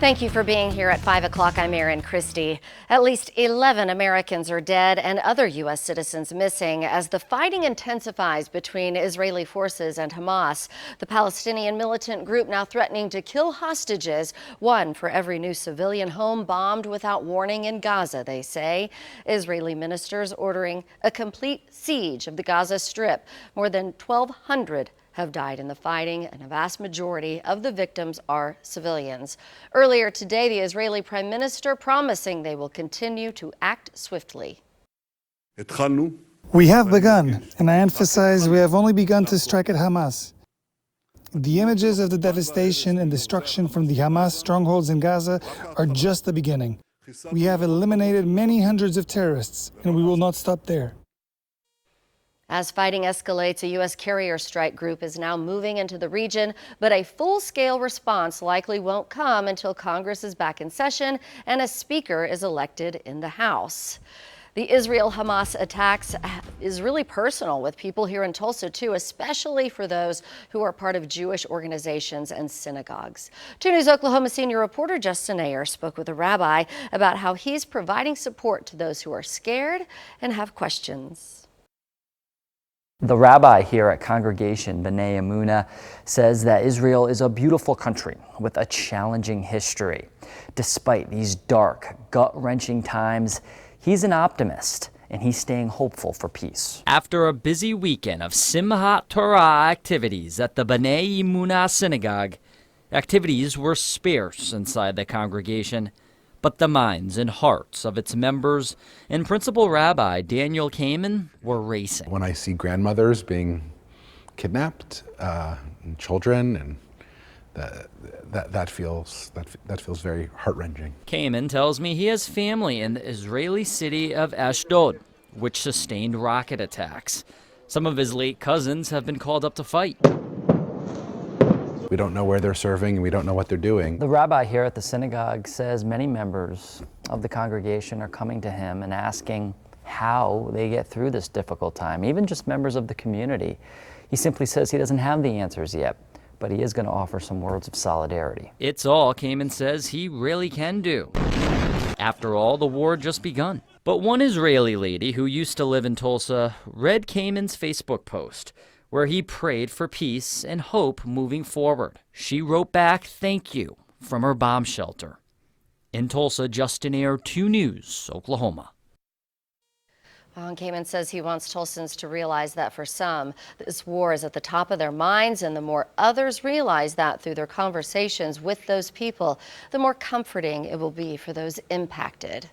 Thank you for being here at 5 o'clock. I'm Erin Christie. At least 11 Americans are dead and other U.S. citizens missing as the fighting intensifies between Israeli forces and Hamas. The Palestinian militant group now threatening to kill hostages, one for every new civilian home bombed without warning in Gaza, they say. Israeli ministers ordering a complete siege of the Gaza Strip. More than 1,200 have died in the fighting, and a vast majority of the victims are civilians. Earlier today, the Israeli Prime Minister promising they will continue to act swiftly. We have begun, and I emphasize we have only begun to strike at Hamas. The images of the devastation and destruction from the Hamas strongholds in Gaza are just the beginning. We have eliminated many hundreds of terrorists, and we will not stop there. As fighting escalates, a U.S. carrier strike group is now moving into the region, but a full-scale response likely won't come until Congress is back in session and a speaker is elected in the House. The Israel-Hamas attacks is really personal with people here in Tulsa, too, especially for those who are part of Jewish organizations and synagogues. 2 News Oklahoma senior reporter Justin Ayer spoke with a rabbi about how he's providing support to those who are scared and have questions. The rabbi here at Congregation B'nai Emunah says that Israel is a beautiful country with a challenging history. Despite these dark, gut-wrenching times, he's an optimist and he's staying hopeful for peace. After a busy weekend of Simchat Torah activities at the B'nai Emunah synagogue, activities were sparse inside the congregation, but the minds and hearts of its members and Principal Rabbi Daniel Kaiman were racing. When I see grandmothers being kidnapped, and children, and that feels very heart-wrenching. Kaiman tells me he has family in the Israeli city of Ashdod, which sustained rocket attacks. Some of his late cousins have been called up to fight. We don't know where they're serving, and we don't know what they're doing. The rabbi here at the synagogue says many members of the congregation are coming to him and asking how they get through this difficult time, even just members of the community. He simply says he doesn't have the answers yet, but he is going to offer some words of solidarity. It's all Kaiman says he really can do. After all, the war had just begun. But one Israeli lady who used to live in Tulsa read Kaiman's Facebook post, where he prayed for peace and hope moving forward. She wrote back, "Thank you," from her bomb shelter. In Tulsa, Justin Ayer, 2 News, Oklahoma. Kaiman says he wants Tulsans to realize that for some, this war is at the top of their minds, and the more others realize that through their conversations with those people, the more comforting it will be for those impacted.